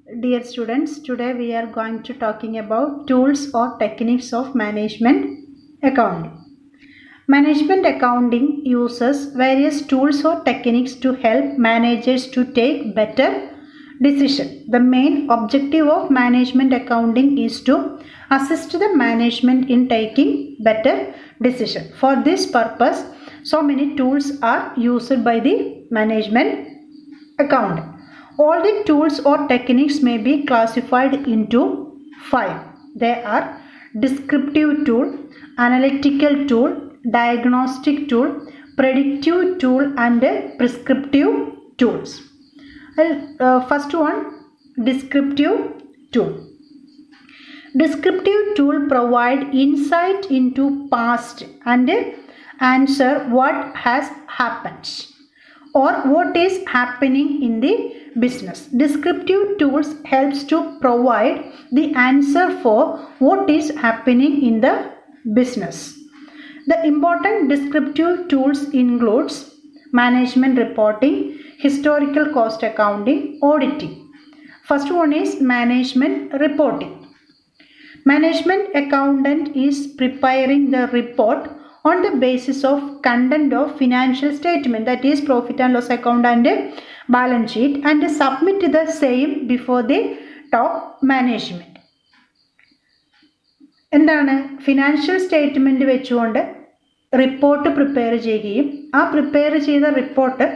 Dear students, today we are going to talking about tools or techniques of management accounting. Management accounting uses various tools or techniques to help managers to take better decisions. The main objective of management accounting is to assist the management in taking better decisions. For this purpose, so many tools are used by the management accounting. All the tools or techniques may be classified into 5. They are descriptive tool, analytical tool, diagnostic tool, predictive tool and prescriptive tools. First one, descriptive tool. Descriptive tool provide insight into past and answer what has happened or what is happening in the business. Descriptive tools helps to provide the answer for what is happening in the business. The important descriptive tools includes management reporting, historical cost accounting, auditing. First one is management reporting. Management accountant is preparing the report on the basis of content of financial statement, that is profit and loss account and balance sheet, and submit the same before the top management. എന്താണ് financial statement വെച്ചുകൊണ്ട് report prepare ചെയ്യുകയും ആ prepare ചെയ്ത report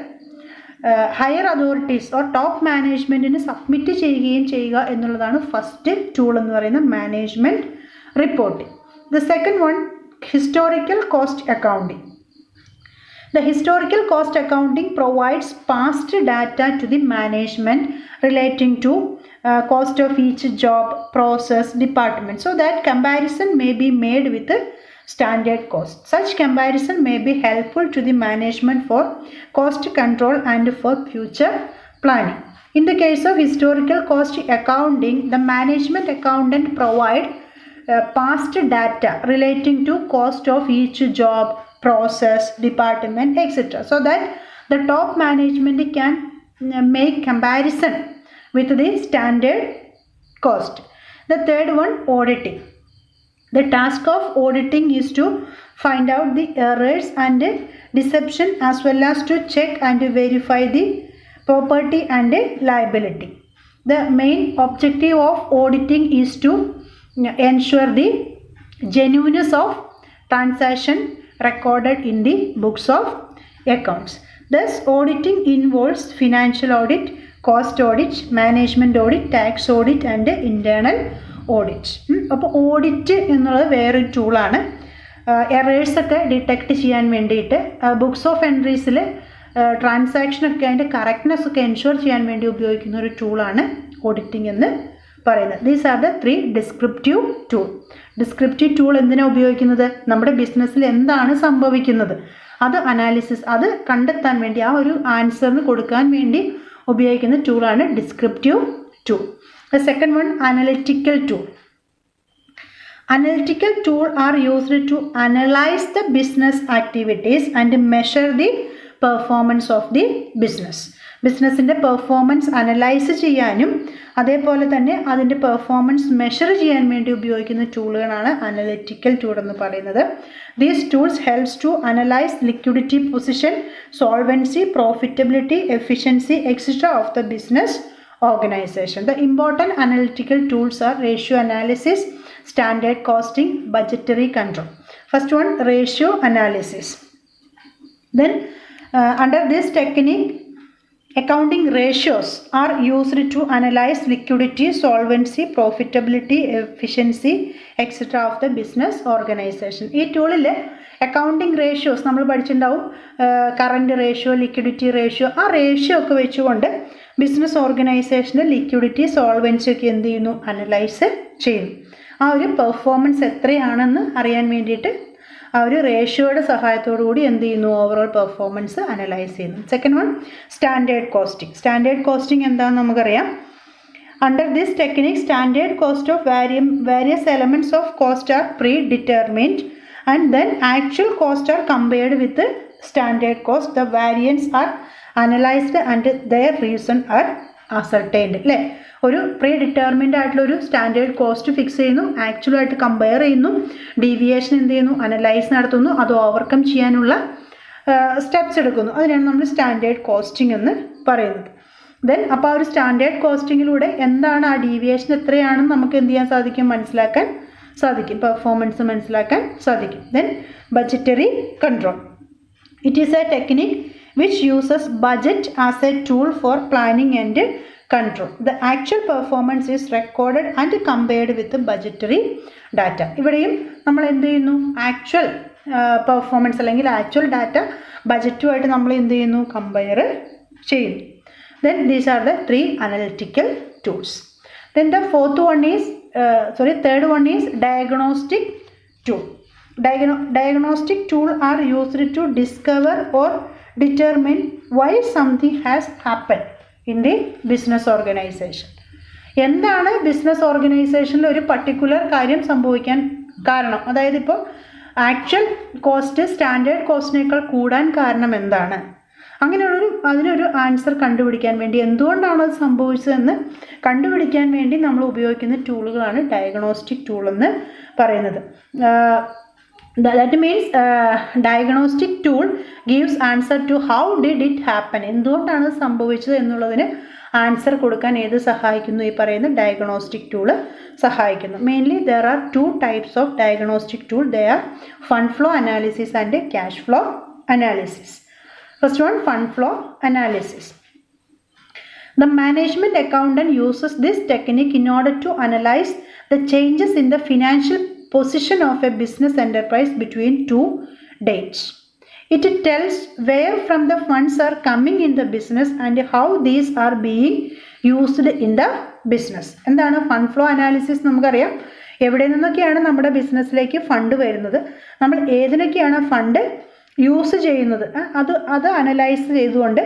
higher authorities or top മാനേജ്മെൻറ്റിന് submit ചെയ്യുകയും ചെയ്യുക എന്നുള്ളതാണ് first tool എന്ന് പറയുന്ന management reporting. The second one, historical cost accounting. The historical cost accounting provides past data to the management relating to cost of each job, process, department, so that comparison may be made with the standard cost. Such comparison may be helpful to the management for cost control and for future planning. In the case of historical cost accounting, the management accountant provide past data relating to cost of each job, process, department, etc. so that the top management can make comparison with the standard cost. The third one, auditing. The task of auditing is to find out the errors and deception as well as to check and verify the property and liability. The main objective of auditing is to ensure the genuineness of transaction recorded in the books of accounts. Thus, auditing involves financial audit, cost audit, management audit, tax audit and internal audit. അപ്പോൾ audit എന്നുള്ളത് വേറൊരു ടൂളാണ്. എറേഴ്സൊക്കെ detect ചെയ്യാൻ വേണ്ടിയിട്ട് books of എൻട്രീസിൽ ട്രാൻസാക്ഷനൊക്കെ അതിൻ്റെ correctness ഒക്കെ ensure ചെയ്യാൻ വേണ്ടി ഉപയോഗിക്കുന്ന ഒരു ടൂളാണ് ഓഡിറ്റിംഗ് എന്ന് പറയുന്നത്. These are the 3 descriptive tool. Descriptive tool എന്തിനാണ് ഉപയോഗിക്കുന്നത്? നമ്മുടെ ബിസിനസ്സിൽ എന്താണ് സംഭവിക്കുന്നത് അത് അനാലിസിസ്, അത് കണ്ടെത്താൻ വേണ്ടി, ആ ഒരു ആൻസറിന് കൊടുക്കാൻ വേണ്ടി ഉപയോഗിക്കുന്ന ടൂളാണ് descriptive tool. The second one, analytical tool. Analytical tools are used to analyze the business activities and measure the performance of the business. ബിസിനസ്സിൻ്റെ പെർഫോമൻസ് അനലൈസ് ചെയ്യാനും അതേപോലെ തന്നെ അതിൻ്റെ പെർഫോമൻസ് മെഷർ ചെയ്യാൻ വേണ്ടി ഉപയോഗിക്കുന്ന ടൂളുകളാണ് അനലിറ്റിക്കൽ ടൂൾ എന്ന് പറയുന്നത്. These tools helps to analyse liquidity position, solvency, profitability, efficiency etcetera of the business organization. The important analytical tools are ratio analysis, standard costing, budgetary control. First one, ratio analysis. Then under this technique, accounting ratios are used to analyze liquidity, solvency, profitability, efficiency etc. of the business organization. ഈ ടൂളിൽ accounting ratios നമ്മൾ പഠിച്ചിട്ടുണ്ടാവും. Current ratio, liquidity ratio, ആ ratio ഒക്കെ വെച്ചുകൊണ്ട് business ഓർഗനൈസേഷൻ്റെ liquidity, solvency ഒക്കെ എന്ത് ചെയ്യുന്നു? Analyse ചെയ്യുന്നു. ആ ഒരു പെർഫോമൻസ് എത്രയാണെന്ന് അറിയാൻ വേണ്ടിയിട്ട് ആ ഒരു റേഷ്യോയുടെ സഹായത്തോടു കൂടി എന്ത് ചെയ്യുന്നു? ഓവറോൾ പെർഫോമൻസ് അനലൈസ് ചെയ്യുന്നു. Second one, standard costing. Standard costing എന്താണെന്ന് നമുക്കറിയാം. Under this technique, standard cost of various elements of cost are predetermined and then actual cost are compared with the standard cost. The variants are analyzed and their reason are ascertained അല്ലേ. ഒരു pre determined ആയിട്ടുള്ള ഒരു standard cost fix ചെയ്യുന്നു, ആക്ച്വലായിട്ട് compare ചെയ്യുന്നു, deviation എന്ത് ചെയ്യുന്നു, analyse നടത്തുന്നു, അത് ഓവർകം ചെയ്യാനുള്ള സ്റ്റെപ്സ് എടുക്കുന്നു. അതിനാണ് നമ്മൾ സ്റ്റാൻഡേർഡ് കോസ്റ്റിംഗ് എന്ന് പറയുന്നത്. ദെൻ അപ്പോൾ ആ ഒരു സ്റ്റാൻഡേർഡ് കോസ്റ്റിങ്ങിലൂടെ എന്താണ് ആ ഡീവിയേഷൻ എത്രയാണെന്ന് നമുക്ക് എന്ത് ചെയ്യാൻ സാധിക്കും, മനസ്സിലാക്കാൻ സാധിക്കും, പെർഫോമൻസ് മനസ്സിലാക്കാൻ സാധിക്കും. Then budgetary control. It is a technique which uses budget as a tool for planning and control. The actual performance is recorded and compared with the budgetary data. ഇവിടെയും നമ്മൾ എന്ത് ചെയ്യുന്നു, ആക്ച്വൽ പെർഫോമൻസ് അല്ലെങ്കിൽ actual data ബജറ്റുമായിട്ട് നമ്മൾ എന്ത് ചെയ്യുന്നു, compare ചെയ്യുന്നു. Then these are the 3 analytical tools. Then the third one is diagnostic tool. Diagnostic tool are used to discover or determine why something has happened in the business organization. എന്താണ് business ഓർഗനൈസേഷനിൽ ഒരു particular കാര്യം സംഭവിക്കാൻ കാരണം, അതായത് ഇപ്പോൾ actual cost standard കോസ്റ്റിനേക്കാൾ കൂടാൻ കാരണം എന്താണ്, അതിനൊരു ആൻസർ കണ്ടുപിടിക്കാൻ വേണ്ടി, എന്തുകൊണ്ടാണ് അത് സംഭവിച്ചതെന്ന് കണ്ടുപിടിക്കാൻ വേണ്ടി നമ്മൾ ഉപയോഗിക്കുന്ന ടൂളുകളാണ് ഡയഗ്നോസ്റ്റിക് ടൂൾ എന്ന് പറയുന്നത്. That means diagnostic tool gives answer to how did it happen, എന്തുകൊണ്ടാണ് സംഭവിച്ചത് എന്നുള്ളതിന് ആൻസർ കൊടുക്കാൻ ഏത് സഹായിക്കുന്നു, ഈ പറയുന്ന ഡയഗ്നോസ്റ്റിക് ടൂൾ സഹായിക്കുന്നു. Mainly there are 2 types of diagnostic tool. They are fund flow analysis and cash flow analysis. First one, fund flow analysis. The management accountant uses this technique in order to analyze the changes in the financial position of a business enterprise between 2 dates. It tells where from the funds are coming in the business and how these are being used in the business. എന്താണ് fund flow analysis? നമുക്കറിയാം എവിടെ നിന്നൊക്കെയാണ് നമ്മുടെ ബിസിനസ്സിലേക്ക് fund വരുന്നത്, നമ്മൾ ഏതിനൊക്കെയാണ് fund use ചെയ്യുന്നത്, അത് analyse ചെയ്തുകൊണ്ട്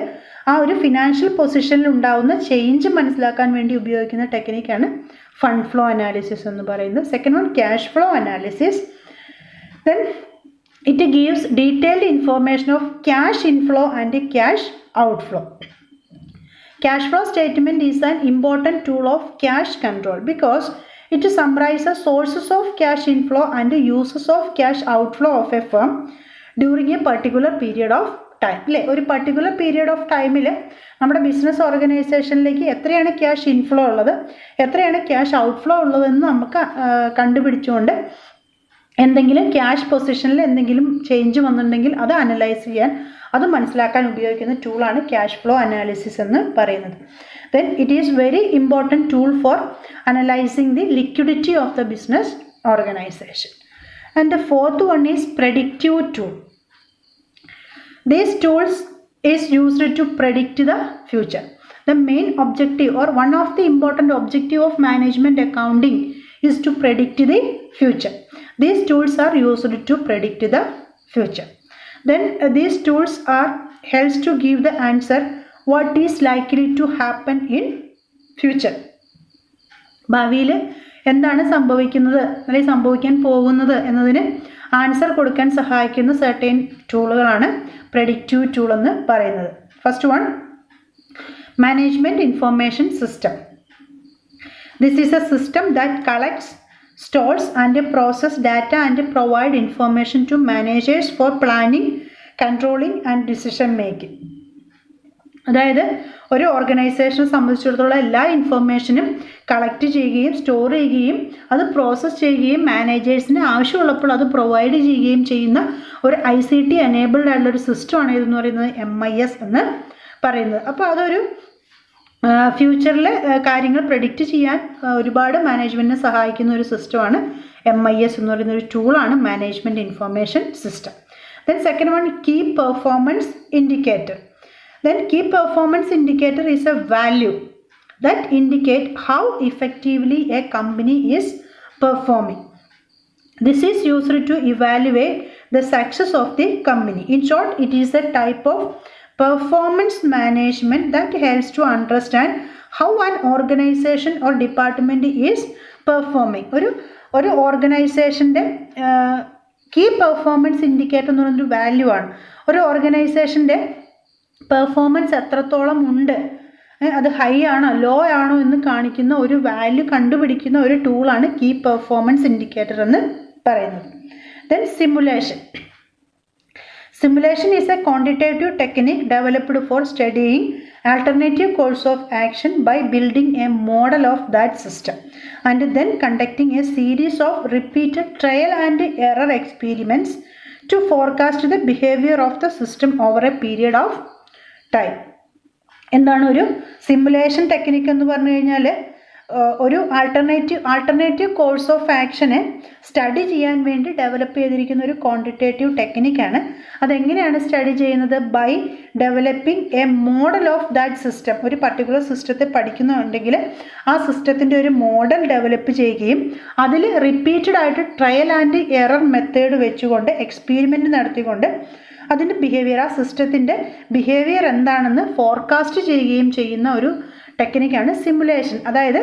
ആ ഒരു ഫിനാൻഷ്യൽ പൊസിഷനിൽ ഉണ്ടാകുന്ന ചേഞ്ച് മനസ്സിലാക്കാൻ വേണ്ടി ഉപയോഗിക്കുന്ന ടെക്നിക്കാണ് ഫണ്ട് ഫ്ലോ അനാലിസിസ് എന്ന് പറയുന്നത്. Second one, cash flow analysis. Then it gives detailed information of cash inflow and cash outflow. Cash flow statement is an important tool of cash control because it summarizes sources of cash inflow and uses of cash outflow of a firm during a particular period of time. അല്ലേ, ഒരു particular period of ടൈമിൽ നമ്മുടെ business ഓർഗനൈസേഷനിലേക്ക് എത്രയാണ് cash inflow ഉള്ളത്, എത്രയാണ് cash outflow ഉള്ളതെന്ന് നമുക്ക് കണ്ടുപിടിച്ചുകൊണ്ട് എന്തെങ്കിലും ക്യാഷ് പൊസിഷനിൽ എന്തെങ്കിലും ചേഞ്ച് വന്നിട്ടുണ്ടെങ്കിൽ അത് അനലൈസ് ചെയ്യാൻ, അത് മനസ്സിലാക്കാൻ ഉപയോഗിക്കുന്ന ടൂളാണ് ക്യാഷ് ഫ്ലോ അനാലിസിസ് എന്ന് പറയുന്നത്. Then it is very important tool for analysing the liquidity of the business organisation. And the fourth one is predictive tool. These tools is used to predict the future. The main objective or one of the important objective of management accounting is to predict the future. These tools are used to predict the future. Then these tools are helps to give the answer what is likely to happen in future. ഭാവിയിൽ എന്താണ് സംഭവിക്കുന്നത് അല്ലെങ്കിൽ സംഭവിക്കാൻ പോകുന്നത് എന്നതിന് answer കൊടുക്കാൻ സഹായിക്കുന്ന certain ടൂളുകളാണ് predictive tool എന്ന് പറയുന്നത്. First one, management information system. This is A system that collects, stores and process data and provide information to managers for planning, controlling and decision making. അതായത് ഒരു ഓർഗനൈസേഷനെ സംബന്ധിച്ചിടത്തോളം എല്ലാ ഇൻഫർമേഷനും കളക്ട് ചെയ്യുകയും സ്റ്റോർ ചെയ്യുകയും അത് പ്രോസസ്സ് ചെയ്യുകയും മാനേജേഴ്സിന് ആവശ്യമുള്ളപ്പോൾ അത് പ്രൊവൈഡ് ചെയ്യുകയും ചെയ്യുന്ന ഒരു ICT എനേബിൾഡ് ആയിട്ടുള്ളൊരു സിസ്റ്റമാണ് ഇതെന്ന് പറയുന്നത് MIS എന്ന് പറയുന്നത്. അപ്പോൾ അതൊരു ഫ്യൂച്ചറിൽ കാര്യങ്ങൾ പ്രെഡിക്റ്റ് ചെയ്യാൻ ഒരുപാട് മാനേജ്മെൻറ്റിനെ സഹായിക്കുന്ന ഒരു സിസ്റ്റമാണ് MIS എന്ന് പറയുന്ന ഒരു ടൂളാണ് management information system. Then second one, key performance indicator. Then key performance indicator is a value that indicate how effectively a company is performing. This is used to evaluate the success of the company. In short, it is a type of performance management that helps to understand how an organization or department is performing. ഒരു ഓർഗനൈസേഷൻ്റെ key performance indicator എന്ന് പറയുന്നൊരു value ആണ്. ഒരു ഓർഗനൈസേഷൻ്റെ performance എത്രത്തോളം ഉണ്ട് അത് high ആണോ law ആണോ എന്ന് കാണിക്കുന്ന ഒരു വാല്യൂ കണ്ടുപിടിക്കുന്ന ഒരു ടൂളാണ് കീ പെർഫോമൻസ് ഇൻഡിക്കേറ്റർ എന്ന് പറയുന്നത്. Then simulation. Simulation is a quantitative technique developed for studying alternative course of action by building a model of that system and then conducting a series of repeated trial and error experiments to forecast the behavior of the system over a period of time. എന്താണ് ഒരു simulation technique എന്ന് പറഞ്ഞു കഴിഞ്ഞാൽ ഒരു alternative course of ആക്ഷനെ study ചെയ്യാൻ വേണ്ടി develop ചെയ്തിരിക്കുന്ന ഒരു ക്വാണ്ടിറ്റേറ്റീവ് ടെക്നിക്കാണ്. അതെങ്ങനെയാണ് സ്റ്റഡി ചെയ്യുന്നത്? By developing a model of that system. ഒരു പർട്ടിക്കുലർ സിസ്റ്റത്തെ പഠിക്കുന്നുണ്ടെങ്കിൽ ആ സിസ്റ്റത്തിൻ്റെ ഒരു മോഡൽ ഡെവലപ്പ് ചെയ്യുകയും അതിൽ റിപ്പീറ്റഡ് ആയിട്ട് ട്രയൽ ആൻഡ് എറർ മെത്തേഡ് വെച്ചുകൊണ്ട് എക്സ്പെരിമെൻ്റ് നടത്തിക്കൊണ്ട് അതിൻ്റെ ബിഹേവിയർ, ആ സിസ്റ്റത്തിൻ്റെ ബിഹേവിയർ എന്താണെന്ന് ഫോർകാസ്റ്റ് ചെയ്യുകയും ചെയ്യുന്ന ഒരു ടെക്നിക്കാണ് സിമുലേഷൻ. അതായത്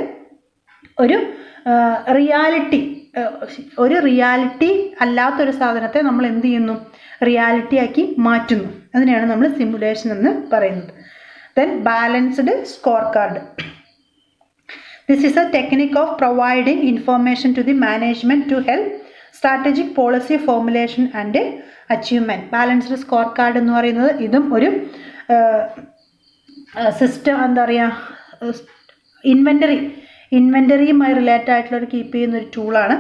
ഒരു റിയാലിറ്റി അല്ലാത്തൊരു സാധനത്തെ നമ്മൾ എന്ത് ചെയ്യുന്നു? റിയാലിറ്റി ആക്കി മാറ്റുന്നു. അതിനെയാണ് നമ്മൾ സിമുലേഷൻ എന്ന് പറയുന്നത്. Then balanced score card. This is a technique of providing information to the management to help strategic policy formulation and achievement. Balanced score card എന്ന് പറയുന്നത് ഇതും ഒരു സിസ്റ്റം, എന്താ പറയുക, ഇൻവെൻ്ററിയുമായി റിലേറ്റഡ് ആയിട്ടുള്ളൊരു കീപ്പ് ചെയ്യുന്ന ഒരു ടൂളാണ്.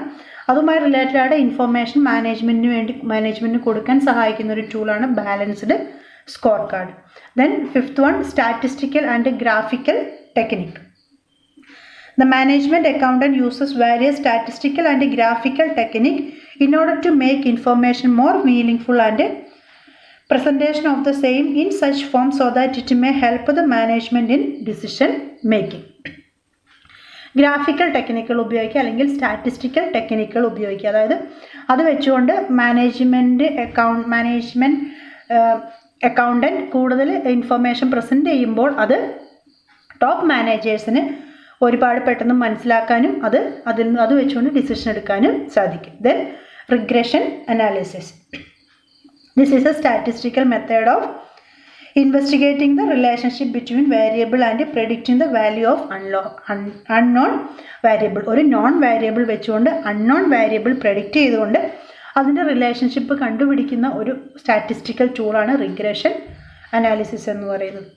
അതുമായി റിലേറ്റഡ് ആയിട്ട് ഇൻഫോർമേഷൻ മാനേജ്മെൻറ്റിന് കൊടുക്കാൻ സഹായിക്കുന്ന ഒരു ടൂളാണ് balanced score card. Then fifth one, statistical and graphical technique. The management accountant uses various statistical and graphical technique in order to make information more meaningful and presentation of the same in such form so that it may help the management in decision making. Graphical ടെക്നിക്കുകൾ ഉപയോഗിക്കുക അല്ലെങ്കിൽ statistical ടെക്നിക്കുകൾ ഉപയോഗിക്കുക. അതായത് അത് വെച്ചുകൊണ്ട് management accountant കൂടുതൽ information present ചെയ്യുമ്പോൾ അത് ടോപ്പ് മാനേജേഴ്സിന് ഒരുപാട് പെട്ടെന്ന് മനസ്സിലാക്കാനും അത് വെച്ചുകൊണ്ട് ഡിസിഷൻ എടുക്കാനും സാധിക്കും. Then regression analysis. This is a statistical method of investigating the relationship between variable and predicting the value of unknown variable. ഒരു നോൺ വേരിയബിൾ വെച്ചുകൊണ്ട് അൺനോൺ വേരിയബിൾ പ്രെഡിക്റ്റ് ചെയ്തുകൊണ്ട് അതിൻ്റെ റിലേഷൻഷിപ്പ് കണ്ടുപിടിക്കുന്ന ഒരു സ്റ്റാറ്റിസ്റ്റിക്കൽ ടൂളാണ് റിഗ്രഷൻ അനാലിസിസ് എന്ന് പറയുന്നത്.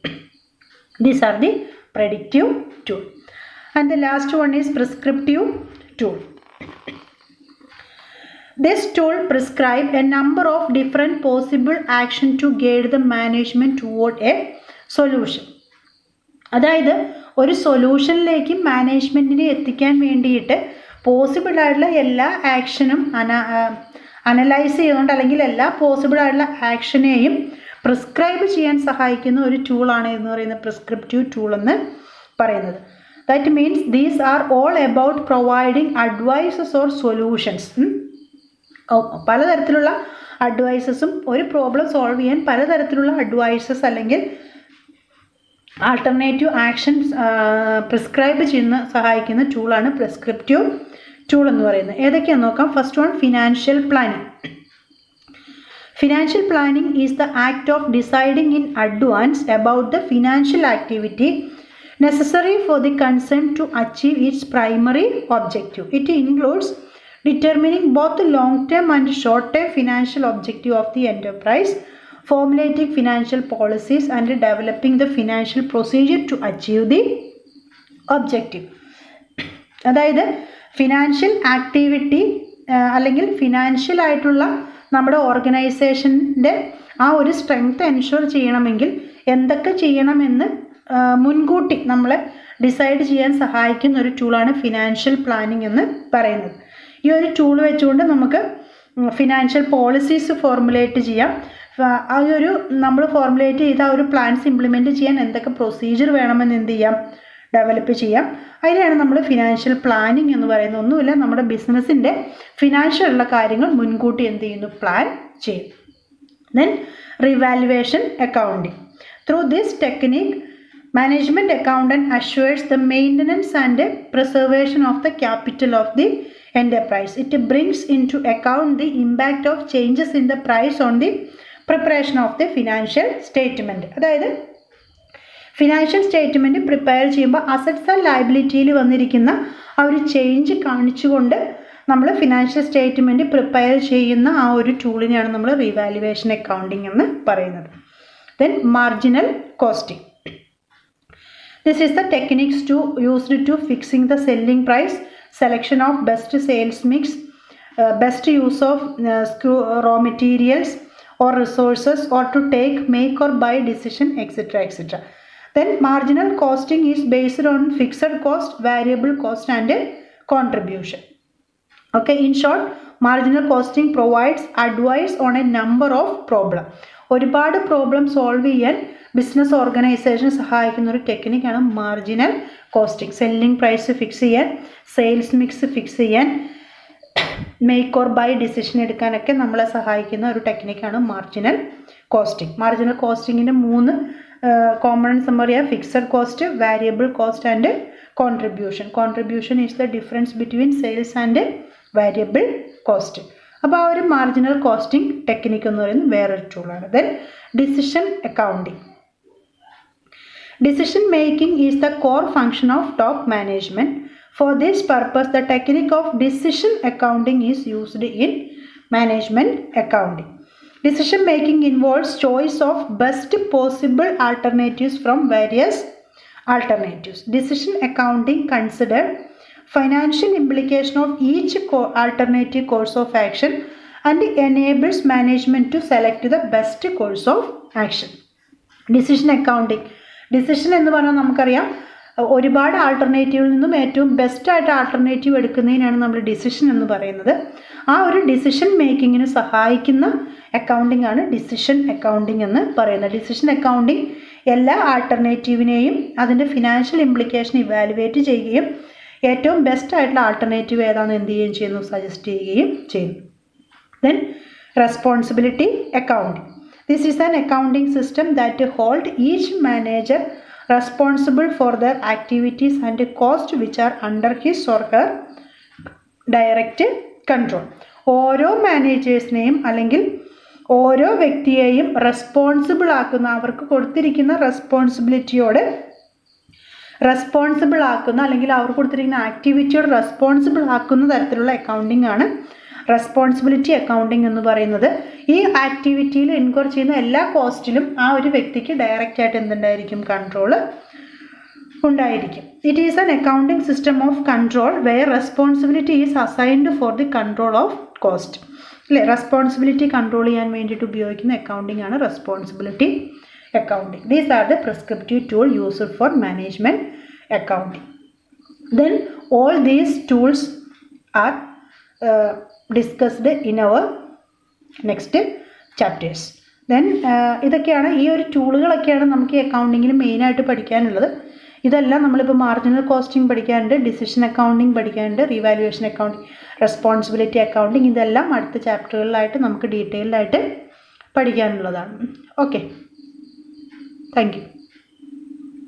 These are the predictive tool. And the last one is prescriptive tool. This tool prescribes a number of different possible actions to guide the management toward a solution. അതായത് ഒരു സൊല്യൂഷനിലേക്ക് മാനേജ്മെൻറ്റിനെ എത്തിക്കാൻ വേണ്ടിയിട്ട് possible ആയിട്ടുള്ള എല്ലാ ആക്ഷനും analyse ചെയ്തുകൊണ്ട് അല്ലെങ്കിൽ എല്ലാ പോസിബിൾ ആയിട്ടുള്ള ആക്ഷനെയും പ്രിസ്ക്രൈബ് ചെയ്യാൻ സഹായിക്കുന്ന ഒരു ടൂളാണ് എന്ന് പറയുന്നത് പ്രിസ്ക്രിപ്റ്റീവ് ടൂൾ എന്ന് പറയുന്നത്. That means these are all about providing advices or solutions. പലതരത്തിലുള്ള അഡ്വൈസസും ഒരു പ്രോബ്ലം സോൾവ് ചെയ്യാൻ പലതരത്തിലുള്ള അഡ്വൈസസ് അല്ലെങ്കിൽ ആൾട്ടർനേറ്റീവ് ആക്ഷൻസ് പ്രിസ്ക്രൈബ് ചെയ്യുന്ന സഹായിക്കുന്ന ടൂളാണ് പ്രിസ്ക്രിപ്റ്റീവ് ടൂൾ എന്ന് പറയുന്നത്. ഏതൊക്കെയാണെന്ന് നോക്കാം. First one, financial planning. Financial planning is the act of deciding in advance about the financial activity necessary for the concern to achieve its primary objective. It includes determining both the long-term and short-term financial objective of the enterprise, formulating financial policies and developing the financial procedure to achieve the objective. അതായത് financial activity അല്ലെങ്കിൽ financial ആയിട്ടുള്ള നമ്മുടെ ഓർഗനൈസേഷൻ്റെ ആ ഒരു strength ensure ചെയ്യണമെങ്കിൽ എന്തൊക്കെ ചെയ്യണമെന്ന് മുൻകൂട്ടി നമ്മളെ ഡിസൈഡ് ചെയ്യാൻ സഹായിക്കുന്ന ഒരു ടൂളാണ് ഫിനാൻഷ്യൽ പ്ലാനിങ് എന്ന് പറയുന്നത്. ഈ ഒരു ടൂൾ വെച്ചുകൊണ്ട് നമുക്ക് ഫിനാൻഷ്യൽ പോളിസീസ് ഫോർമുലേറ്റ് ചെയ്യാം. ആ ഒരു നമ്മൾ ഫോർമുലേറ്റ് ചെയ്ത ആ ഒരു പ്ലാൻസ് ഇംപ്ലിമെൻറ്റ് ചെയ്യാൻ എന്തൊക്കെ പ്രൊസീജിയർ വേണമെന്ന് എന്ത് ചെയ്യാം, ഡെവലപ്പ് ചെയ്യാം. അതിനെയാണ് നമ്മൾ ഫിനാൻഷ്യൽ പ്ലാനിങ് എന്ന് പറയുന്നത്. ഒന്നുമില്ല, നമ്മുടെ ബിസിനസ്സിൻ്റെ ഫിനാൻഷ്യലുള്ള കാര്യങ്ങൾ മുൻകൂട്ടി എന്ത് ചെയ്യുന്നു, പ്ലാൻ ചെയ്യും. Then revaluation accounting. Through this technique management accountant assures the maintenance and preservation of the capital of the enterprise. It brings into account the impact of changes in the price on the preparation of the financial statement. അതായത് financial statement prepare ചെയ്യുമ്പോൾ assets and ലയബിലിറ്റിയിൽ വന്നിരിക്കുന്ന ആ ഒരു change കാണിച്ചുകൊണ്ട് നമ്മൾ financial statement prepare ചെയ്യുന്ന ആ ഒരു ടൂളിനെയാണ് നമ്മൾ റീവാലുവേഷൻ അക്കൗണ്ടിങ് എന്ന് പറയുന്നത്. Then marginal costing. This is the techniques used to fixing the selling price, selection of best sales mix, best use of raw materials or resources, or to make or buy decision, etc. etc. Then marginal costing is based on fixed cost, variable cost and contribution. Okay, in short, marginal costing provides advice on a number of problem. ഒരുപാട് problem solve ചെയ്യാൻ business organisation സഹായിക്കുന്ന ഒരു ടെക്നിക്കാണ് marginal costing. Selling price fix ചെയ്യാൻ, sales mix fix ചെയ്യാൻ, make or buy decision എടുക്കാനൊക്കെ നമ്മളെ സഹായിക്കുന്ന ഒരു ടെക്നിക്കാണ് മാർജിനൽ കോസ്റ്റിംഗ്. മാർജിനൽ കോസ്റ്റിങ്ങിൻ്റെ 3 കോമ്പണൻസ് നമ്മൾ പറയാം: fixed cost, variable cost and contribution. Contribution is the difference between sales and variable cost. അപ്പോൾ ആ ഒരു മാർജിനൽ കോസ്റ്റിംഗ് ടെക്നിക്ക് എന്ന് പറയുന്നത് വേറൊരു ടൂളാണ്. Then decision accounting. Decision making is the core function of top management. For this purpose, the technique of decision accounting is used in management accounting. Decision making involves choice of best possible alternatives from various alternatives. Decision accounting considers financial implication of each alternative course of action and enables management to select the best course of action. Decision accounting. Decision എന്ന് പറഞ്ഞാൽ നമുക്കറിയാം, ഒരുപാട് ആൾട്ടർനേറ്റീവിൽ നിന്നും ഏറ്റവും ബെസ്റ്റായിട്ട് alternative എടുക്കുന്നതിനാണ് നമ്മൾ decision എന്ന് പറയുന്നത്. ആ ഒരു ഡിസിഷൻ മേക്കിങ്ങിന് സഹായിക്കുന്ന അക്കൗണ്ടിങ് ആണ് ഡിസിഷൻ അക്കൗണ്ടിങ് എന്ന് പറയുന്നത്. ഡിസിഷൻ അക്കൗണ്ടിങ് എല്ലാ ആൾട്ടർനേറ്റീവിനെയും അതിൻ്റെ ഫിനാൻഷ്യൽ ഇംപ്ലിക്കേഷൻ ഇവാലുവേറ്റ് ചെയ്യുകയും ഏറ്റവും ബെസ്റ്റായിട്ടുള്ള ആൾട്ടർനേറ്റീവ് ഏതാണെന്ന് എന്ത് ചെയ്യുകയും ചെയ്യുന്നു, സജസ്റ്റ് ചെയ്യുകയും ചെയ്യുന്നു. Then responsibility accounting. This is an accounting system that holds each manager responsible for their activities and costs which are under his or her direct control. ഓരോ മാനേജേഴ്സിനെയും അല്ലെങ്കിൽ ഓരോ വ്യക്തിയെയും റെസ്പോൺസിബിൾ ആക്കുന്ന, അവർക്ക് കൊടുത്തിരിക്കുന്ന റെസ്പോൺസിബിൾ ആക്കുന്ന അല്ലെങ്കിൽ അവർക്ക് കൊടുത്തിരിക്കുന്ന ആക്ടിവിറ്റിയോട് റെസ്പോൺസിബിൾ ആക്കുന്ന തരത്തിലുള്ള അക്കൗണ്ടിങ് ആണ് റെസ്പോൺസിബിലിറ്റി അക്കൗണ്ടിങ് എന്ന് പറയുന്നത്. ഈ ആക്ടിവിറ്റിയിൽ ഇൻക്വയർ ചെയ്യുന്ന എല്ലാ കോസ്റ്റിലും ആ ഒരു വ്യക്തിക്ക് ഡയറക്റ്റായിട്ട് എന്തുണ്ടായിരിക്കും, കൺട്രോൾ ഉണ്ടായിരിക്കും. It is an accounting system of control where responsibility is assigned for the control of cost. അല്ലേ, റെസ്പോൺസിബിലിറ്റി കൺട്രോൾ ചെയ്യാൻ വേണ്ടിയിട്ട് ഉപയോഗിക്കുന്ന അക്കൗണ്ടിങ് ആണ് responsibility accounting. These are the prescriptive tool used for management accounting. Then all these tools are discussed in our next chapters. Then ഇതൊക്കെയാണ്, ഈ ഒരു ടൂളുകളൊക്കെയാണ് നമുക്ക് ഈ അക്കൗണ്ടിങ്ങിൽ മെയിനായിട്ട് പഠിക്കാനുള്ളത്. ഇതെല്ലാം നമ്മളിപ്പോൾ മാർജിനൽ കോസ്റ്റിംഗ് പഠിക്കാനുണ്ട്, ഡിസിഷൻ അക്കൗണ്ടിങ് പഠിക്കാനുണ്ട്, റീവാലുവേഷൻ അക്കൗണ്ടിങ്, റെസ്പോൺസിബിലിറ്റി അക്കൗണ്ടിങ്. ഇതെല്ലാം അടുത്ത ചാപ്റ്ററുകളിലായിട്ട് നമുക്ക് ഡീറ്റെയിൽഡായിട്ട് പഠിക്കാനുള്ളതാണ്. Okay, thank U.